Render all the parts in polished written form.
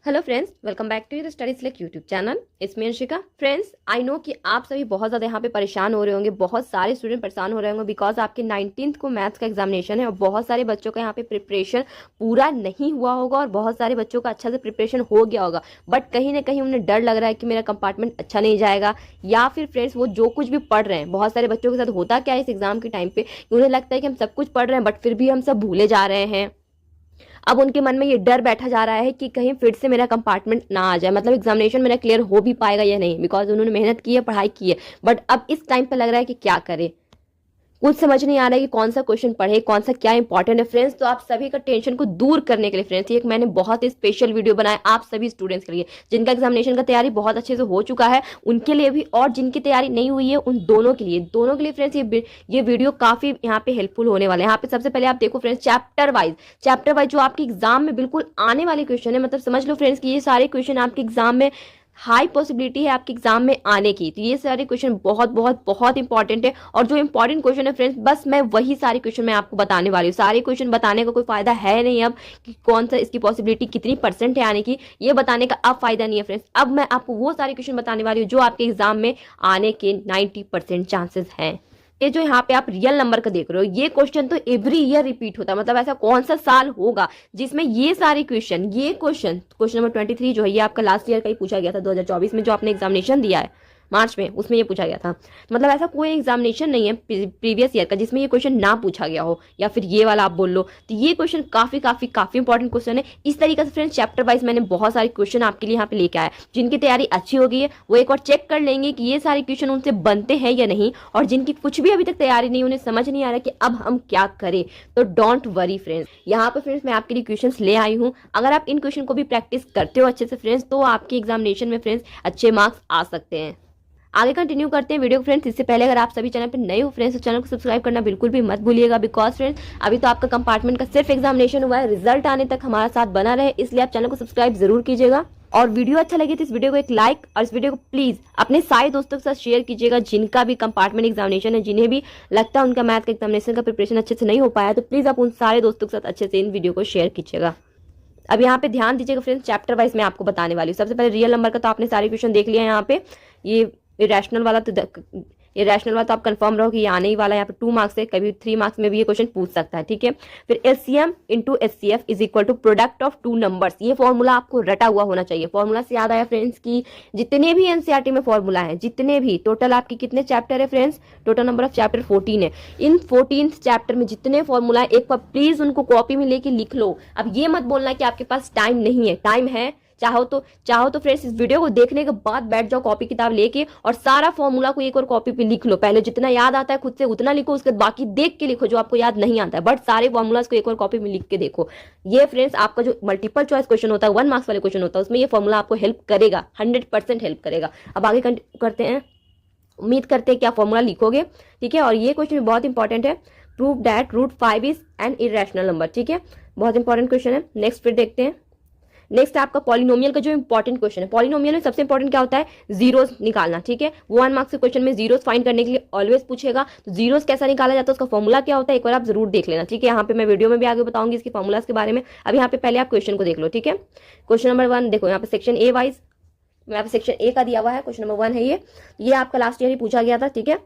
Hello friends, welcome back to your study select YouTube channel. इसमें Anshika. Friends, I know कि आप सभी बहुत ज़्यादा यहाँ पे परेशान हो रहे होंगे, बहुत सारे स्टूडेंट परेशान हो रहे होंगे बिकॉज आपके 19th को मैथ्स का एग्जामिनेशन है और बहुत सारे बच्चों का यहाँ पे प्रिपरेशन पूरा नहीं हुआ होगा और बहुत सारे बच्चों का अच्छा से प्रिपरेशन हो गया होगा, बट कहीं ना कहीं उन्हें डर लग रहा है कि मेरा कंपार्टमेंट अच्छा नहीं जाएगा। या फिर फ्रेंड्स, वो जो कुछ भी पढ़ रहे हैं, बहुत सारे बच्चों के साथ होता क्या है इस एग्जाम के टाइम पे, उन्हें लगता है कि हम सब कुछ पढ़ रहे हैं बट फिर भी हम सब भूले जा रहे हैं। अब उनके मन में ये डर बैठा जा रहा है कि कहीं फिर से मेरा कंपार्टमेंट ना आ जाए, मतलब एग्जामिनेशन मेरा क्लियर हो भी पाएगा या नहीं, बिकॉज उन्होंने मेहनत की है, पढ़ाई की है, बट अब इस टाइम पे लग रहा है कि क्या करे, कुछ समझ नहीं आ रहा है कि कौन सा क्वेश्चन पढ़े, कौन सा क्या इंपॉर्टेंट है। फ्रेंड्स, तो आप सभी का टेंशन को दूर करने के लिए फ्रेंड्स एक मैंने बहुत ही स्पेशल वीडियो बनाया आप सभी स्टूडेंट्स के लिए, जिनका एग्जामिनेशन का तैयारी बहुत अच्छे से हो चुका है उनके लिए भी, और जिनकी तैयारी नहीं हुई है उन दोनों के लिए फ्रेंड्स ये वीडियो काफी यहाँ पे हेल्पफुल होने वाले हैं। यहाँ पे सबसे पहले आप देखो फ्रेंड्स, चैप्टर वाइज जो आपके एग्जाम में बिल्कुल आने वाले क्वेश्चन है, मतलब समझ लो फ्रेंड्स कि ये सारे क्वेश्चन आपके एग्जाम में हाई पॉसिबिलिटी है आपके एग्जाम में आने की। तो ये सारे क्वेश्चन बहुत बहुत बहुत इंपॉर्टेंट है, और जो इंपॉर्टेंट क्वेश्चन है फ्रेंड्स, बस मैं वही सारे क्वेश्चन मैं आपको बताने वाली हूँ। सारे क्वेश्चन बताने का कोई फायदा है नहीं अब कि कौन सा इसकी पॉसिबिलिटी कितनी परसेंट है आने की, ये बताने का अब फायदा नहीं है फ्रेंड्स। अब मैं आपको वो सारे क्वेश्चन बताने वाली हूँ जो आपके एग्जाम में आने के 90% चांसेस हैं। ये जो यहाँ पे आप रियल नंबर का देख रहे हो, ये क्वेश्चन तो एवरी ईयर रिपीट होता है, मतलब ऐसा कौन सा साल होगा जिसमें ये सारे क्वेश्चन नंबर 23 जो है ये आपका लास्ट ईयर का ही पूछा गया था, 2024 में जो आपने एग्जामिनेशन दिया है मार्च में, उसमें ये पूछा गया था। तो मतलब ऐसा कोई एग्जामिनेशन नहीं है प्रीवियस ईयर का जिसमें ये क्वेश्चन ना पूछा गया हो, या फिर ये वाला आप बोल लो। तो ये क्वेश्चन काफी काफी काफी इंपॉर्टेंट क्वेश्चन है। इस तरीके से फ्रेंड्स चैप्टर वाइज मैंने बहुत सारे क्वेश्चन आपके लिए यहाँ पे लेके आया। जिनकी तैयारी अच्छी हो गई है वो एक बार चेक कर लेंगे कि ये सारे क्वेश्चन उनसे बनते हैं या नहीं, और जिनकी कुछ भी अभी तक तैयारी नहीं, उन्हें समझ नहीं आ रहा कि अब हम क्या करें, तो डोंट वरी फ्रेंड्स। यहाँ पे फ्रेंड्स मैं आपके लिए क्वेश्चन ले आई हूँ। अगर आप इन क्वेश्चन को भी प्रैक्टिस करते हो अच्छे से फ्रेंड्स, तो आपके एग्जामिनेशन में फ्रेंड्स अच्छे मार्क्स आ सकते हैं। आगे कंटिन्यू करते हैं वीडियो फ्रेंड्स। इससे पहले अगर आप सभी चैनल पर नए हो फ्रेंड्स, तो चैनल को सब्सक्राइब करना बिल्कुल भी मत भूलिएगा, बिकॉज फ्रेंड्स अभी तो आपका कंपार्टमेंट का सिर्फ एग्जामिनेशन हुआ है, रिजल्ट आने तक हमारा साथ बना रहे, इसलिए आप चैनल को सब्सक्राइब जरूर कीजिएगा। और वीडियो अच्छा लगे तो इस वीडियो को एक लाइक, और इस वीडियो को प्लीज अपने सारे दोस्तों के साथ शेयर कीजिएगा जिनका भी कंपार्टमेंट एग्जामिनेशन है, जिन्हें भी लगता है उनका मैथ का एग्जामिनेशन का प्रिपरेशन अच्छे से नहीं हो पाया, तो प्लीज आप उन सारे दोस्तों के साथ अच्छे से इन वीडियो को शेयर कीजिएगा। अब यहाँ पे ध्यान दीजिएगा फ्रेंड्स, चैप्टर वाइज मैं आपको बताने वाली हूँ। सबसे पहले रियल नंबर का तो आपने सारे क्वेश्चन देख लिया है। यहाँ पे ये इरेशनल वाला तो आप कंफर्म रहो कि ये आने ही वाला है। यहाँ पे 2 मार्क्स है, कभी 3 मार्क्स में भी ये क्वेश्चन पूछ सकता है, ठीक है। फिर LCM into HCF is equal to product of 2 numbers, ये फॉर्मूला आपको रटा हुआ होना चाहिए। फॉर्मूला से याद आया फ्रेंड्स कि जितने भी एनसीईआरटी में फॉर्मूला है, जितने भी टोटल आपके कितने चैप्टर है friends, total number of chapter 14 है। इन 14 चैप्टर में जितने फॉर्मूला है, एक बार प्लीज उनको कॉपी में लेके लिख लो। अब ये मत बोलना कि आपके पास टाइम नहीं है, टाइम है। चाहो तो फ्रेंड्स इस वीडियो को देखने के बाद बैठ जाओ कॉपी किताब लेके और सारा फॉर्मूला को एक और कॉपी पे लिख लो। पहले जितना याद आता है खुद से उतना लिखो, उसके बाद बाकी देख के लिखो जो आपको याद नहीं आता है, बट सारे फॉर्मूलाज को एक और कॉपी में लिख के देखो। ये फ्रेंड्स आपका जो मल्टीपल चॉइस क्वेश्चन होता है, 1 मार्क्स वाले क्वेश्चन होता है, उसमें ये फॉर्मूला आपको हेल्प करेगा, 100% हेल्प करेगा। अब आगे करते हैं, उम्मीद करते हैं कि आप फॉर्मूला लिखोगे, ठीक है। और ये क्वेश्चन बहुत इंपॉर्टेंट है, prove that √5 is an irrational number, ठीक है, बहुत इंपॉर्टेंट क्वेश्चन है। नेक्स्ट फिर देखते हैं, नेक्स्ट आपका पॉलिनोमियल का जो इंपॉर्टेंट क्वेश्चन है। पॉलिनोमियल में सबसे इंपॉर्टेंट क्या होता है, जीरोस निकालना, ठीक है। 1 मार्क्स के क्वेश्चन में जीरोस फाइंड करने के लिए ऑलवेज पूछेगा, तो जीरोस कैसा निकाला जाता है, उसका फॉर्मूला क्या होता है, एक बार आप जरूर देख लेना, ठीक है। यहाँ पे मैं वीडियो में भी आगे बताऊंगी इसके फॉर्मूलाज के बारे में। अब यहाँ पे पहले आप क्वेश्चन को देख लो, ठीक है। क्वेश्चन नंबर 1 देखो, यहाँ पे सेक्शन ए वाइज यहाँ पे सेक्शन ए का दिया हुआ है, क्वेश्चन नंबर 1 है ये आपका लास्ट ईयर ही पूछा गया था, ठीक है।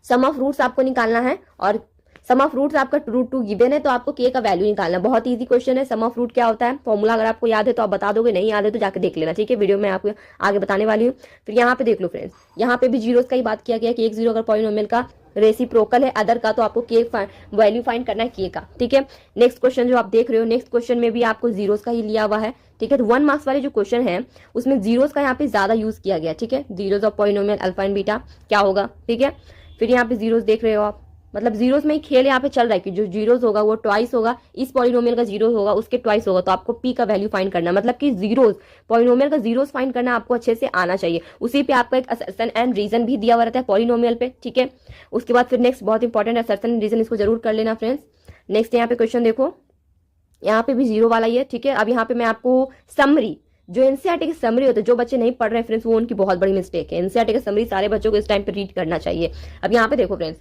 सम ऑफ रूट्स आपको निकालना है, और सम ऑफ रूट्स आपका √2 गिवन है, तो आपको के का वैल्यू निकालना है। बहुत इजी क्वेश्चन है। सम ऑफ रूट क्या होता है, फॉर्मूला अगर आपको याद है तो आप बता दोगे, नहीं याद है तो जाकर देख लेना, ठीक है। वीडियो में आपको आगे बताने वाली हूँ। फिर यहाँ पे देख लो फ्रेंड्स, यहाँ पे भी जीरोस का ही बात किया गया कि एक जीरो अगर पॉलिनोमियल का रेसिप्रोकल है अदर का, तो आपको के वैल्यू फाइंड करना है के का, ठीक है। नेक्स्ट क्वेश्चन जो आप देख रहे हो, नेक्स्ट क्वेश्चन में भी आपको जीरोस का ही लिया हुआ है, ठीक है। तो 1 मार्क्स वाले जो क्वेश्चन है उसमें जीरोस का यहाँ पे ज्यादा यूज किया गया, ठीक है। Zeros of polynomial alpha and beta क्या होगा, ठीक है। फिर यहाँ पे जीरोस देख रहे हो आप, मतलब जीरोस में ही खेल यहाँ पे चल रहा है कि जो जीरोस होगा वो ट्वाइस होगा, इस पॉलिनोमियल का जीरो होगा उसके ट्वाइस होगा, तो आपको पी का वैल्यू फाइंड करना, मतलब कि जीरोस पॉलिनोमियल का जीरोस फाइंड करना आपको अच्छे से आना चाहिए। उसी पे आपका एक असर्शन एंड रीजन भी दिया हुआ रहता है पॉलिनोमियल पे, ठीक है। उसके बाद फिर नेक्स्ट बहुत इंपॉर्टेंट है असर्शन एंड रीजन, इसको जरूर कर लेना फ्रेंड्स। नेक्स्ट यहाँ पे क्वेश्चन देखो, यहाँ पे भी जीरो वाला ही है, ठीक है। अब यहाँ पे मैं आपको समरी, जो एनसीईआरटी की समरी होती है, जो बच्चे नहीं पढ़ रहे हैं फ्रेंड्स, वो उनकी बहुत बड़ी मिस्टेक है। एनसीईआरटी की समरी सारे बच्चों को इस टाइम पे रीड करना चाहिए। अब यहाँ पे देखो फ्रेंड्स,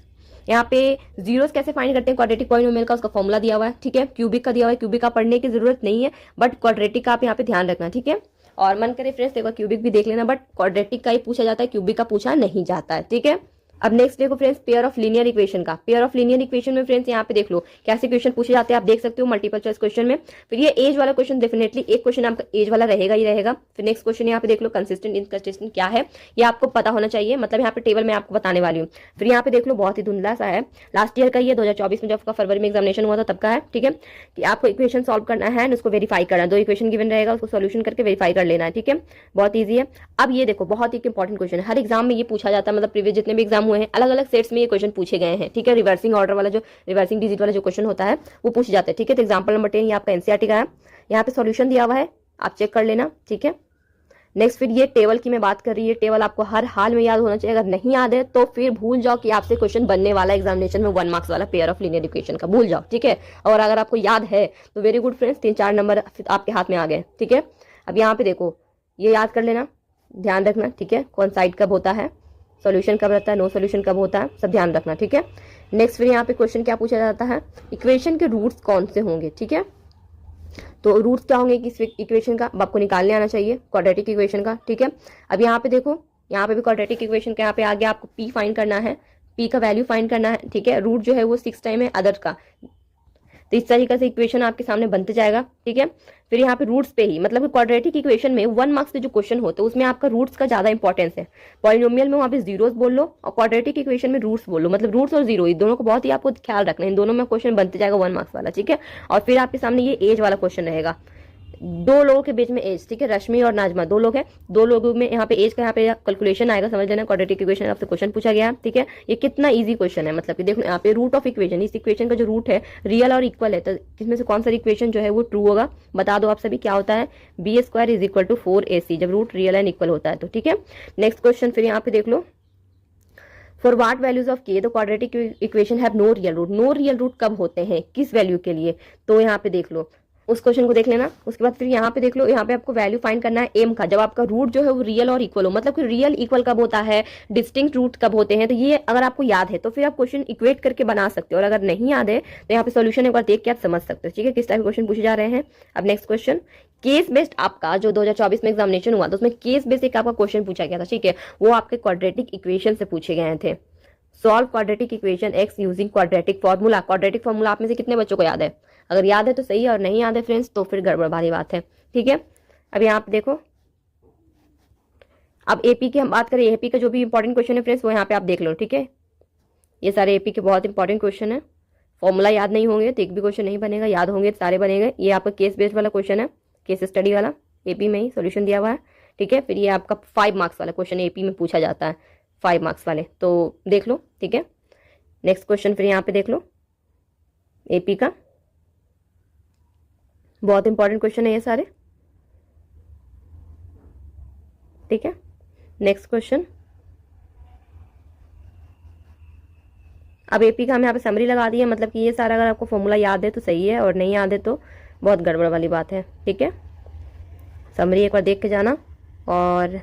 यहाँ पे जीरोस कैसे फाइंड करते हैं, क्वाड्रेटिक पॉलिनोमियल का उसका फॉर्मूला दिया हुआ है, ठीक है। क्यूबिक का दिया हुआ है, क्यूबिक का पढ़ने की जरूरत नहीं है, बट क्वाड्रेटिक का आप यहाँ पे ध्यान रखना, ठीक है। और मन करे फ्रेंड्स देखो क्यूबिक भी देख लेना, बट क्वाड्रेटिक का ही पूछा जाता है, क्यूबिक का पूछा नहीं जाता है, ठीक है। अब नेक्स्ट देखो friends pair of linear equation का। पेयर ऑफ लीनियर इक्वेशन में फ्रेंड्स यहाँ पे देख लो कैसे क्वेश्चन पूछे जाते हैं, आप देख सकते हो मल्टीपल चॉइस क्वेश्चन में। फिर ये एज वाला क्वेश्चन, डेफिनेटली एक क्वेश्चन आपका एज वाला रहेगा ही रहेगा। फिर नेक्स्ट क्वेश्चन यहाँ पे देख लो कंसिस्टेंट इनकंसिस्टेंट क्या है, ये आपको पता होना चाहिए, मतलब यहाँ पे टेबल में आपको बताने वाली हूँ। फिर यहाँ पे देख लो बहुत ही धुंधला सा है, लास्ट ईयर का ये 2024 में जब आपका फरवरी में एग्जामिनेशन हुआ था तब का है, ठीक है। कि आपको इक्वेशन सॉल्व करना है एंड उसको वेरीफाई करना है, 2 इक्वेशन गिवन रहेगा, उसको सोल्यूशन करके वेरीफाई कर लेना है, ठीक है। बहुत ईजी है। अब ये देखो बहुत ही इंपॉर्टेंट क्वेश्चन है, हर एग्जाम में ये पूछा जाता है, मतलब प्रीवियस जितने भी एग्जाम हुए हैं अलग अलग सेट्स में ये क्वेश्चन पूछे गए हैं, ठीक है। रिवर्सिंग ऑर्डर वाला जो रिवर्सिंग डिजिट वाला जो क्वेश्चन होता है वो पूछ जाते हैं, ठीक है। तो एग्जांपल नंबर 10 ये आपका एनसीईआरटी का है, यहाँ पे सॉल्यूशन दिया हुआ है, आप चेक कर लेना, ठीक है। नेक्स्ट फिर ये टेबल की मैं बात कर रही है, टेबल आपको हर हाल में याद होना चाहिए, अगर नहीं याद है तो फिर भूल जाओ कि आपसे क्वेश्चन बनने वाला एग्जामिनेशन में 1 मार्क्स वाला पेयर ऑफ लीनियर इक्वेशन का, भूल जाओ, ठीक है। और अगर आपको याद है तो वेरी गुड फ्रेंड्स, 3-4 नंबर आपके हाथ में आ गए, ठीक है। अब यहाँ पे देखो ये याद कर लेना, ध्यान रखना, ठीक है। कौन साइड कब होता है, सॉल्यूशन कब रहता है, नो सॉल्यूशन कब होता है, सब ध्यान रखना, ठीक है। नेक्स्ट फिर यहाँ पे क्वेश्चन क्या पूछा जाता है, इक्वेशन के रूट्स कौन से होंगे, ठीक है। तो रूट्स क्या होंगे किस इक्वेशन का, अब आपको निकालने आना चाहिए, क्वाड्रेटिक इक्वेशन का, ठीक है। अब यहाँ पे देखो, यहाँ पे भी क्वाड्रेटिक इक्वेशन का यहाँ पे आगे आपको पी फाइंड करना है, पी का वैल्यू फाइंड करना है, ठीक है। रूट जो है वो 6 टाइम है अदर का, तो इस तरीके से इक्वेशन आपके सामने बनते जाएगा, ठीक है। फिर यहाँ पे रूट्स पे ही, मतलब क्वाड्रेटिक इक्वेशन में 1 मार्क्स के जो क्वेश्चन होते हैं उसमें आपका रूट्स का ज्यादा इंपॉर्टेंस है। पॉलिनोमियल में वहाँ पे जीरोस बोल लो और क्वाड्रेटिक इक्वेशन में रूट्स बोल लो, मतलब रूट्स और जीरो दोनों को बहुत ही आपको ख्याल रखना है, इन दोनों में क्वेश्चन बनते जाएगा 1 मार्क्स वाला, ठीक है। और फिर आपके सामने ये एज वाला क्वेश्चन रहेगा, 2 लोगों के बीच में एज, ठीक है। रश्मि और नाजमा 2 लोग हैं, 2 लोगों में यहाँ पे एज का यहाँ पे कैलकुलेशन आएगा, समझ लेना। क्वाड्रेटिक इक्वेशन आपसे क्वेश्चन पूछा गया, ठीक है। ये कितना इजी क्वेश्चन है, मतलब कि देखो यहाँ पे रूट ऑफ इक्वेशन, इस इक्वेशन का जो रूट है रियल और इक्वल है, तो इसमें से कौन सा इक्वेशन जो है वो ट्रू होगा, बता दो आप सभी। क्या होता है, b² = 4ac, जब रूट रियल एंड इक्वल होता है तो, ठीक है। नेक्स्ट क्वेश्चन फिर यहाँ पे देख लो, for what values of k the quadratic equation have no real root. No real root कब होते हैं, किस वैल्यू के लिए, तो यहाँ पे देख लो, उस क्वेश्चन को देख लेना। उसके बाद फिर यहाँ पे देख लो, यहाँ पे आपको वैल्यू फाइंड करना है एम का, जब आपका रूट जो है वो रियल और इक्वल हो, मतलब कि रियल इक्वल कब होता है, डिस्टिंक्ट रूट कब होते हैं, तो ये अगर आपको याद है तो फिर आप क्वेश्चन इक्वेट करके बना सकते हो, और अगर नहीं याद है तो यहाँ पे सोल्यूशन एक बार देख के आप समझ सकते हो, ठीक है, किस टाइप के क्वेश्चन पूछे जा रहे हैं। अब नेक्स्ट क्वेश्चन, केस बेस्ड आपका जो 2024 में एग्जामिनेशन हुआ था उसमें केस बेस्ड एक आपका क्वेश्चन पूछा गया था, ठीक है। वो आपके क्वाड्रेटिक इक्वेशन से पूछे गए थे। Solve quadratic equation x using quadratic formula. Quadratic formula आप में से कितने बच्चों को याद है, अगर याद है तो सही है, और नहीं याद है फ्रेंड्स तो फिर गड़बड़ वाली बात है, ठीक है। अब यहाँ पे देखो, अब एपी की हम बात करें, एपी का जो भी इंपॉर्टेंट क्वेश्चन है फ्रेंड्स वो यहाँ पे आप देख लो, ठीक है। ये सारे एपी के बहुत इंपॉर्टेंट क्वेश्चन है, फॉर्मूला याद नहीं होंगे तो एक भी क्वेश्चन नहीं बनेगा, याद होंगे सारे बनेंगे। ये आपका केस बेस्ड वाला क्वेश्चन है, केस स्टडी वाला, एपी में ही सोल्यूशन दिया हुआ है, ठीक है। फिर ये आपका 5 मार्क्स वाला क्वेश्चन एपी में पूछा जाता है, 5 मार्क्स वाले, तो देख लो, ठीक है। नेक्स्ट क्वेश्चन फिर यहाँ पे देख लो, एपी का बहुत इंपॉर्टेंट क्वेश्चन है ये सारे, ठीक है। नेक्स्ट क्वेश्चन, अब एपी का हम यहाँ पे समरी लगा दी है, मतलब कि ये सारा अगर आपको फॉर्मूला याद है तो सही है, और नहीं याद है तो बहुत गड़बड़ वाली बात है, ठीक है। समरी एक बार देख के जाना। और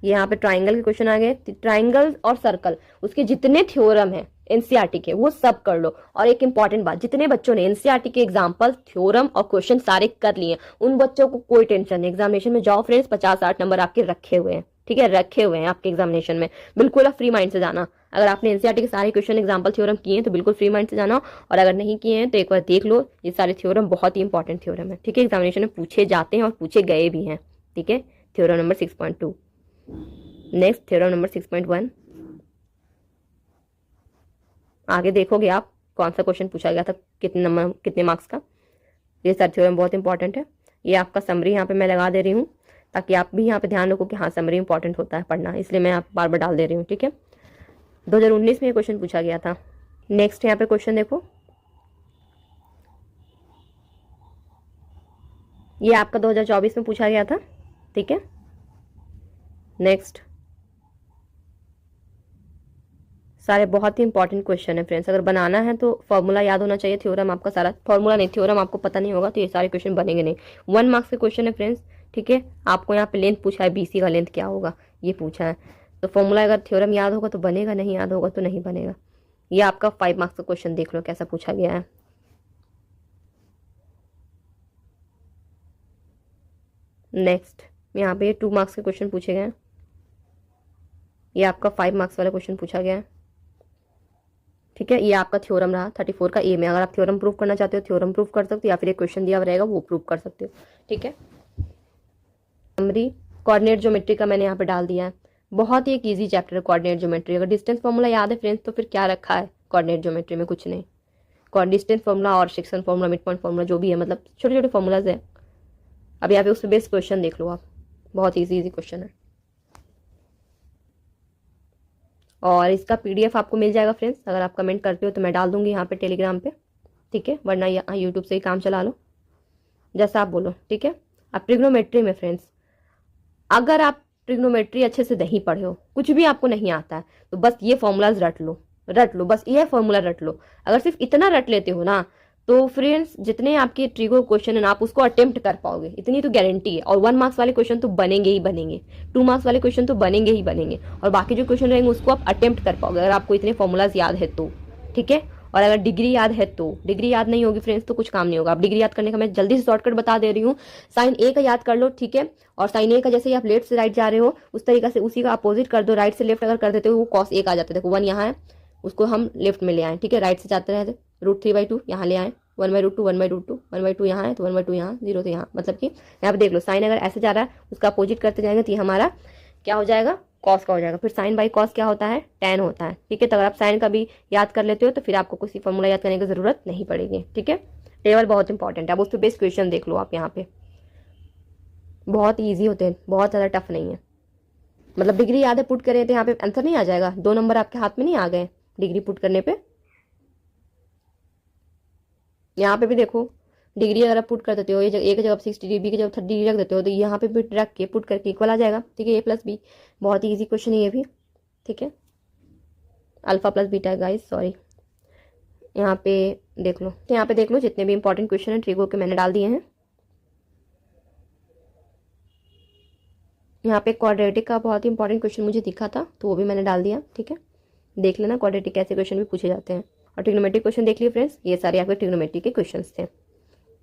ये यहाँ पे ट्राइंगल के क्वेश्चन आ गए, ट्राइंगल और सर्कल उसके जितने थ्योरम है एनसीईआरटी के वो सब कर लो। और एक इंपॉर्टेंट बात, जितने बच्चों ने एनसीईआरटी के एग्जांपल, थ्योरम और क्वेश्चन सारे कर लिए उन बच्चों को कोई टेंशन नहीं, एग्जामिनेशन में जाओ फ्रेंड्स, 50-60 नंबर आपके रखे हुए हैं, ठीक है, रखे हुए हैं आपके एग्जामिनेशन में। बिल्कुल आप फ्री माइंड से जाना, अगर आपने एनसीईआरटी के सारे क्वेश्चन एग्जाम्पल थ्योरम किए हैं तो बिल्कुल फ्री माइंड से जाना, और अगर नहीं किए हैं तो एक बार देख लो, ये सारे थ्योरम बहुत ही इंपॉर्टेंट थ्योरम है, ठीक है, एग्जामिनेशन में पूछे जाते हैं और पूछे गए भी हैं, ठीक है। Theorem number 6.2। Next theorem number 6.1, आगे देखोगे आप कौन सा क्वेश्चन पूछा गया था, कितने नंबर, कितने मार्क्स का। ये सारे थ्योरम बहुत इंपॉर्टेंट है। ये आपका समरी यहाँ पे मैं लगा दे रही हूँ ताकि आप भी यहाँ पे ध्यान रखो कि हाँ समरी इंपॉर्टेंट होता है पढ़ना, इसलिए मैं आप बार बार डाल दे रही हूँ, ठीक है। 2019 में ये क्वेश्चन पूछा गया था। नेक्स्ट यहाँ पे क्वेश्चन देखो, ये आपका 2024 में पूछा गया था, ठीक है। नेक्स्ट, सारे बहुत ही इंपॉर्टेंट क्वेश्चन है फ्रेंड्स, अगर बनाना है तो फॉर्मूला याद होना चाहिए, थ्योरम आपका सारा, फॉर्मूला नहीं थ्योरम आपको पता नहीं होगा तो ये सारे क्वेश्चन बनेंगे नहीं। 1 मार्क्स के क्वेश्चन है फ्रेंड्स, ठीक है। आपको यहाँ पे लेंथ पूछा है, बीसी का लेंथ क्या होगा ये पूछा है, तो फॉर्मूला अगर थ्योरम याद होगा तो बनेगा, नहीं याद होगा तो नहीं बनेगा, ये आपका 5 मार्क्स का क्वेश्चन देख लो कैसा पूछा गया है। नेक्स्ट यहाँ पे 2 मार्क्स के क्वेश्चन पूछे गए हैं। ये आपका 5 मार्क्स वाला क्वेश्चन पूछा गया है। ठीक है, ये आपका थ्योरम रहा 34 का ए में। अगर आप थ्योरम प्रूव करना चाहते हो थ्योरम प्रूव कर सकते हो, या फिर एक क्वेश्चन दिया रहेगा वो प्रूव कर सकते हो। ठीक है, समरी कोऑर्डिनेट ज्योमेट्री का मैंने यहाँ पे डाल दिया है। बहुत ही एक ईजी चैप्टर है कोऑर्डिनेट ज्योमेट्री। अगर डिस्टेंस फॉर्मूला याद है फ्रेंड्स तो फिर क्या रखा है कोऑर्डिनेट ज्योमेट्री में, कुछ नहीं। डिस्टेंस फॉर्मूला और section formula, mid point formula, जो भी है, मतलब छोटे छोटे फॉर्मूलाज है। अब यहाँ पे उस पर बेस्ड क्वेश्चन देख लो आप, बहुत ईजी क्वेश्चन है। और इसका पीडीएफ आपको मिल जाएगा फ्रेंड्स, अगर आप कमेंट करते हो तो मैं डाल दूंगी यहाँ पे टेलीग्राम पे। ठीक है, वरना यहाँ यूट्यूब से ही काम चला लो, जैसा आप बोलो। ठीक है, अब ट्रिग्नोमेट्री में फ्रेंड्स, अगर आप ट्रिग्नोमेट्री अच्छे से नहीं पढ़े हो, कुछ भी आपको नहीं आता है, तो बस ये फॉर्मूलाज रट लो, बस ये फॉर्मूला रट लो। अगर सिर्फ इतना रट लेते हो ना तो फ्रेंड्स जितने आपके ट्रिगो क्वेश्चन है ना आप उसको अटेम्प्ट कर पाओगे, इतनी तो गारंटी है। और 1 मार्क्स वाले क्वेश्चन तो बनेंगे ही बनेंगे, 2 मार्क्स वाले क्वेश्चन तो बनेंगे ही बनेंगे, और बाकी जो क्वेश्चन रहेंगे उसको आप अटेम्प्ट कर पाओगे अगर आपको इतने फॉर्मूलाज याद है तो। ठीक है, और अगर डिग्री याद है तो। डिग्री याद नहीं होगी फ्रेंड्स तो कुछ काम नहीं होगा। आप डिग्री याद करने का मैं जल्दी से शॉर्टकट बता दे रही हूँ। साइन ए का याद कर लो, ठीक है, और साइन ए का जैसे ही आप लेफ्ट से राइट जा रहे हो उस तरीके से उसी का अपोजिट कर दो। राइट से लेफ्ट अगर कर देते हो वो कॉस ए का आ जाता है। देखो 1 यहाँ है, उसको हम लेफ्ट में ले आए। ठीक है, राइट से जाते रहे √3/2 यहाँ ले आए, 1/√2 1/√2 1/2 यहाँ है तो 1/2 यहाँ, 0 से यहाँ, मतलब कि यहाँ पे देख लो साइन अगर ऐसे जा रहा है उसका अपोजिट करते जाएंगे तो ये हमारा क्या हो जाएगा, कॉस का हो जाएगा। फिर साइन बाई कॉस क्या होता है, tan होता है। ठीक है, तो अगर आप साइन का भी याद कर लेते हो तो फिर आपको किसी फॉर्मूला याद करने की जरूरत नहीं पड़ेगी। ठीक है, टेबल बहुत इंपॉर्टेंट है, अब उस पर बेस्ट क्वेश्चन देख लो आप। यहाँ पे बहुत ईजी होते हैं, बहुत ज़्यादा टफ नहीं है। मतलब डिग्री याद है पुट करें तो यहाँ पे आंसर नहीं आ जाएगा, 2 नंबर आपके हाथ में नहीं आ गए डिग्री पुट करने पे। यहाँ पे भी देखो डिग्री अगर आप पुट कर देते हो, ये एक जगह 60 बी की जगह 30 डिग्री रख देते हो तो यहाँ पे भी रख के पुट करके इक्वल आ जाएगा। ठीक है, A+B, बहुत ही ईजी क्वेश्चन है ये भी। ठीक है, alpha plus beta guys, sorry. यहाँ पे देख लो, तो यहाँ पे देख लो जितने भी इंपॉर्टेंट क्वेश्चन है ट्रिगो के मैंने डाल दिए हैं। यहाँ पे क्वाड्रेटिक का बहुत ही इंपॉर्टेंट क्वेश्चन मुझे दिखा था तो वो भी मैंने डाल दिया। ठीक है, देख लेना क्वाड्रेटिक ऐसे क्वेश्चन भी पूछे जाते हैं। और ट्रिग्नोमेट्रिक क्वेश्चन देख लिए फ्रेंड्स, ये सारे आपके ट्रिग्नोमेट्री के क्वेश्चन थे।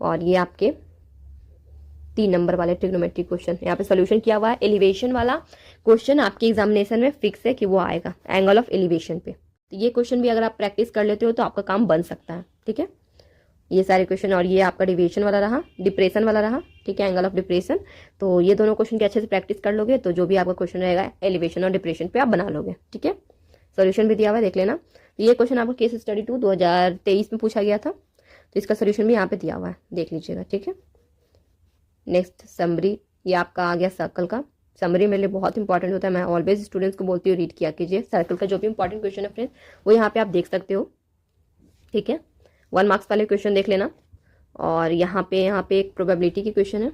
और ये आपके 3 नंबर वाले ट्रिग्नोमेट्रिक क्वेश्चन यहाँ पे सोल्यूशन किया हुआ है। एलिवेशन वाला क्वेश्चन आपके एग्जामिनेशन में फिक्स है कि वो आएगा एंगल ऑफ एलिवेशन पे, तो ये क्वेश्चन भी अगर आप प्रैक्टिस कर लेते हो तो आपका काम बन सकता है। ठीक है, ये सारे क्वेश्चन। और ये आपका डिविएशन वाला रहा, डिप्रेशन वाला रहा। ठीक है, एंगल ऑफ डिप्रेशन। तो ये दोनों क्वेश्चन के अच्छे से प्रैक्टिस कर लोगे तो जो भी आपका क्वेश्चन रहेगा एलिवेशन और डिप्रेशन पे आप बना लोगे। ठीक है, सोल्यूशन भी दिया हुआ है, देख लेना। ये क्वेश्चन आपका केस स्टडी 2 2023 में पूछा गया था, तो इसका सोल्यूशन भी यहाँ पे दिया हुआ है, देख लीजिएगा। ठीक है, नेक्स्ट समरी, ये आपका आ गया सर्कल का। समरी मेरे लिए बहुत इंपॉर्टेंट होता है, मैं ऑलवेज स्टूडेंट्स को बोलती हूँ रीड किया कीजिए। सर्कल का जो भी इंपॉर्टेंट क्वेश्चन है फ्रेंड्स वो यहाँ पे आप देख सकते हो। ठीक है, 1 मार्क्स वाले क्वेश्चन देख लेना। और यहाँ पे एक प्रोबेबिलिटी की क्वेश्चन है।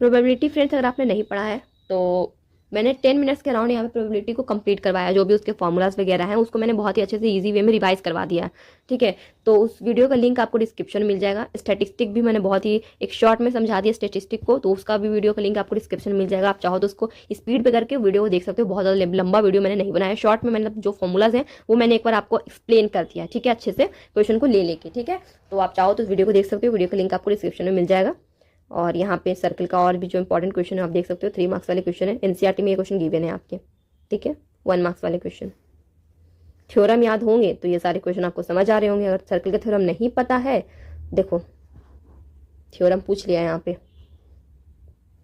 प्रोबेबिलिटी फ्रेंड्स अगर आपने नहीं पढ़ा है तो मैंने 10 मिनट्स के अराउंड यहाँ पे प्रोबेबिलिटी को कंप्लीट करवाया, जो भी उसके फॉर्मूलाज वगैरह हैं उसको मैंने बहुत ही अच्छे से इजी वे में रिवाइज करवा दिया। ठीक है, तो उस वीडियो का लिंक आपको डिस्क्रिप्शन में मिल जाएगा। स्टैटिस्टिक भी मैंने बहुत ही एक शॉर्ट में समझा दिया स्टैटिस्टिक को, तो उसका भी वीडियो का लिंक आपको डिस्क्रिप्शन में मिल जाएगा। आप चाहो तो उसको स्पीड पे करके वीडियो को देख सकते हो, बहुत ज़्यादा लंबा वीडियो मैंने नहीं बनाया, शॉर्ट में मतलब जो फॉर्मूलाज हैं वो मैंने एक बार आपको एक्सप्लेन कर दिया। ठीक है, अच्छे से क्वेश्चन को ले लेके। ठीक है, तो आप चाहो तो उस वीडियो को देख सकते हो, वीडियो का लिंक आपको डिस्क्रिप्शन में मिल जाएगा। और यहाँ पे सर्कल का और भी जो इंपॉर्टेंट क्वेश्चन है आप देख सकते हो, 3 मार्क्स वाले क्वेश्चन है। एनसीईआरटी में ये क्वेश्चन गिवन है आपके। ठीक है, 1 मार्क्स वाले क्वेश्चन। थ्योरम याद होंगे तो ये सारे क्वेश्चन आपको समझ आ रहे होंगे। अगर सर्कल का थ्योरम नहीं पता है, देखो थ्योरम पूछ लिया यहाँ पे,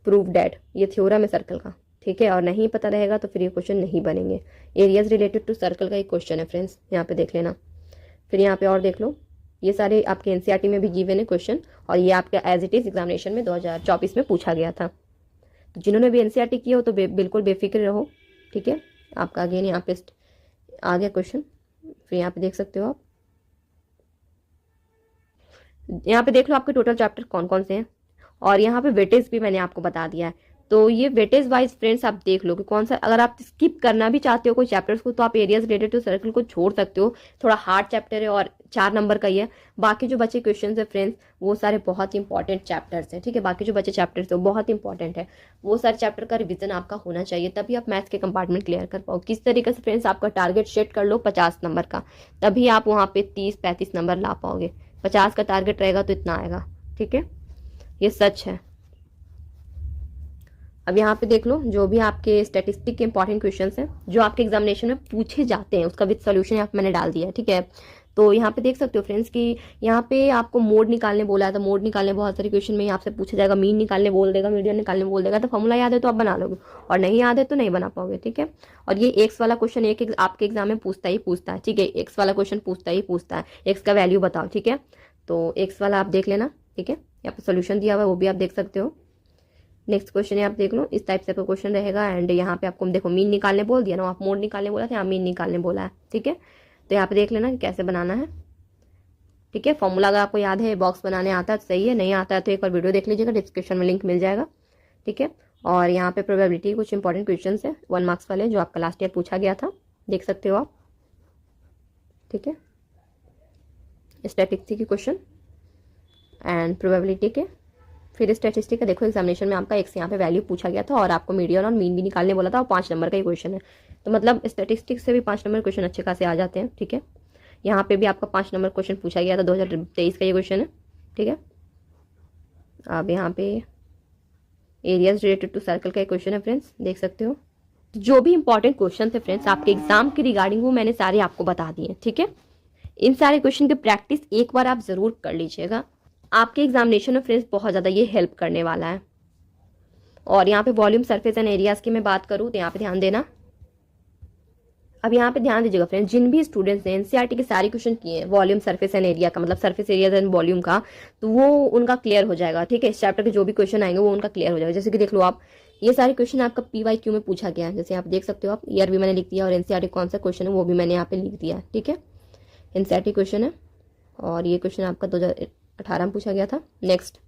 प्रूव डैट, ये थ्योरम है सर्कल का। ठीक है, और नहीं पता रहेगा तो फिर ये क्वेश्चन नहीं बनेंगे। एरियाज रिलेटेड टू सर्कल का एक क्वेश्चन है फ्रेंड्स, यहाँ पे देख लेना। फिर यहाँ पे और देख लो, ये सारे आपके एनसीईआरटी में भी गिवन है क्वेश्चन, और ये आपका एज इट इज एग्जामिनेशन में 2024 में पूछा गया था। तो जिन्होंने भी एनसीईआरटी किया हो तो बिल्कुल बेफिक्र रहो। ठीक है, आपका अगेन यहाँ पे आ गया क्वेश्चन। फिर यहाँ पे देख सकते हो आप, यहाँ पे देख लो आपके टोटल चैप्टर कौन कौन से हैं, और यहाँ पे वेटेज भी मैंने आपको बता दिया है। तो ये वेटेज वाइज फ्रेंड्स आप देख लो कि कौन सा, अगर आप स्किप करना भी चाहते हो कोई चैप्टर्स को तो आप एरियाज रिलेटेड टू सर्कल को छोड़ सकते हो, थोड़ा हार्ड चैप्टर है और 4 नंबर का ही है। बाकी जो बचे क्वेश्चन है फ्रेंड्स वो सारे बहुत इंपॉर्टेंट चैप्टर्स हैं, ठीक है। बाकी जो बचे चैप्टर्स है वो बहुत इंपॉर्टेंट है, वो सारे चैप्टर का रिविजन आपका होना चाहिए, तभी आप मैथ्स के कंपार्टमेंट क्लियर कर पाओ। किस तरीके से फ्रेंड्स आपका टारगेट सेट कर लो 50 नंबर का, तभी आप वहाँ पे 30-35 नंबर ला पाओगे। 50 का टारगेट रहेगा तो इतना आएगा, ठीक है, ये सच है। अब यहाँ पे देख लो जो भी आपके स्टैटिस्टिक के इंपॉर्टेंट क्वेश्चंस हैं जो आपके एग्जामिनेशन में पूछे जाते हैं उसका विद सॉल्यूशन यहाँ पे मैंने डाल दिया है, ठीक है। तो यहाँ पे देख सकते हो फ्रेंड्स कि यहाँ पे आपको मोड निकालने बोला है, तो मोड निकालने बहुत सारे क्वेश्चन में आपसे पूछा जाएगा, मीन निकालने बोल देगा, मीडियन निकालने बोल देगा। तो फॉर्मूला याद है तो आप बना लोगे, और नहीं याद है तो नहीं बना पाओगे, ठीक है। और ये एक्स वाला क्वेश्चन एक आपके एग्जाम में पूछता ही पूछता है, ठीक है। एक्स वाला क्वेश्चन पूछता ही पूछता है, एक्स का वैल्यू बताओ, ठीक है। तो एक्स वाला आप देख लेना, ठीक है, यहाँ पे सोल्यूशन दिया हुआ है वो भी आप देख सकते हो। नेक्स्ट क्वेश्चन है आप देख लो, इस टाइप से आपका क्वेश्चन रहेगा। एंड यहाँ पे आपको देखो मीन निकालने बोल दिया ना, आप मोड निकालने बोला था, यहाँ मीन निकालने बोला है, ठीक है। तो यहाँ पे देख लेना कि कैसे बनाना है, ठीक है। फॉर्मूला अगर आपको याद है, बॉक्स बनाने आता है तो सही है, नहीं आता है तो एक बार वीडियो देख लीजिएगा, डिस्क्रिप्शन में लिंक मिल जाएगा, ठीक है। और यहाँ पे प्रोबेबिलिटी कुछ इंपॉर्टेंट क्वेश्चन है 1 मार्क्स वाले जो आपका लास्ट ईयर पूछा गया था, देख सकते हो आप, ठीक है। स्टैटिस्टिक्स के क्वेश्चन एंड प्रोबेबिलिटी के, फिर स्टैटिस्टिक का देखो एग्जामिनेशन में आपका एक्स यहाँ पे वैल्यू पूछा गया था और आपको मीडियन और मीन भी निकालने बोला था, और 5 नंबर का ही क्वेश्चन है। तो मतलब स्टैटिस्टिक्स से भी 5 नंबर क्वेश्चन अच्छे खासे आ जाते हैं, ठीक है। यहाँ पे भी आपका 5 नंबर क्वेश्चन पूछा गया था, 2023 का ये क्वेश्चन है, ठीक है। अब यहाँ पे एरियाज रिलेटेड टू सर्कल का क्वेश्चन है फ्रेंड्स, देख सकते हो। जो भी इंपॉर्टेंट क्वेश्चन थे फ्रेंड्स आपके एग्जाम के रिगार्डिंग वो मैंने सारे आपको बता दिए, ठीक है। इन सारे क्वेश्चन की प्रैक्टिस एक बार आप जरूर कर लीजिएगा, आपके एग्जामिनेशन में फ्रेंड्स बहुत ज़्यादा ये हेल्प करने वाला है। और यहाँ पे वॉल्यूम सरफेस एंड एरियाज की मैं बात करूँ तो यहाँ पे ध्यान देना। अब यहाँ पे ध्यान दीजिएगा फ्रेंड्स, जिन भी स्टूडेंट्स ने एनसीईआरटी के सारे क्वेश्चन किए हैं वॉल्यूम सरफेस एंड एरिया का, मतलब सरफेस एरिया एंड वॉल्यूम का, तो वो उनका क्लियर हो जाएगा, ठीक है। इस चैप्टर के जो भी क्वेश्चन आएंगे वो उनका क्लियर हो जाएगा। जैसे कि देख लो आप, ये सारे क्वेश्चन आपका PYQ में पूछा गया है, जैसे आप देख सकते हो, आप ईयर भी मैंने लिख दिया और एनसीईआरटी कौन सा क्वेश्चन है वो भी मैंने यहाँ पे लिख दिया, ठीक है। एनसीईआरटी क्वेश्चन है और ये क्वेश्चन आपका 2018 में पूछा गया था। नेक्स्ट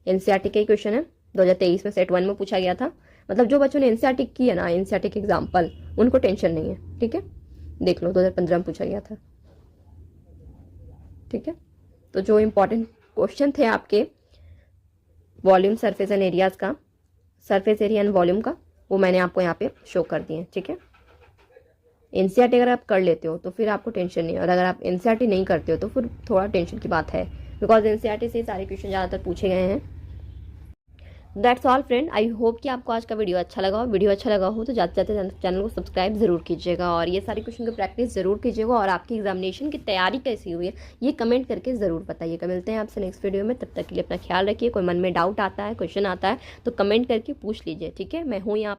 एनसीईआरटी का ही क्वेश्चन है, 2023 में सेट 1 में पूछा गया था। मतलब जो बच्चों ने एनसीईआरटी की है ना, एनसीईआरटी के एग्जाम्पल, उनको टेंशन नहीं है, ठीक है। देख लो 2015 में पूछा गया था, ठीक है। तो जो इंपॉर्टेंट क्वेश्चन थे आपके वॉल्यूम सरफेस एंड एरियाज का, सरफेस एरिया एंड वॉल्यूम का, वो मैंने आपको यहाँ पे शो कर दिए, ठीक है। एनसीईआरटी अगर आप कर लेते हो तो फिर आपको टेंशन नहीं है, और अगर आप एनसीईआरटी नहीं करते हो तो फिर थोड़ा टेंशन की बात है, बिकॉज एनसीईआरटी से सारे क्वेश्चन ज़्यादातर पूछे गए हैं। That's all friend, I hope कि आपको आज का वीडियो अच्छा लगा हो। वीडियो अच्छा लगा हो तो जाते जाते चैनल को सब्सक्राइब जरूर कीजिएगा, और ये सारी क्वेश्चन की प्रैक्टिस जरूर कीजिएगा, और आपकी एग्जामिनेशन की तैयारी कैसी हुई है ये कमेंट करके ज़रूर बताइएगा। मिलते हैं आपसे नेक्स्ट वीडियो में, तब तक के लिए अपना ख्याल रखिए। कोई मन में डाउट आता है, क्वेश्चन आता है तो कमेंट करके पूछ लीजिए, ठीक है। मैं हूँ यहाँ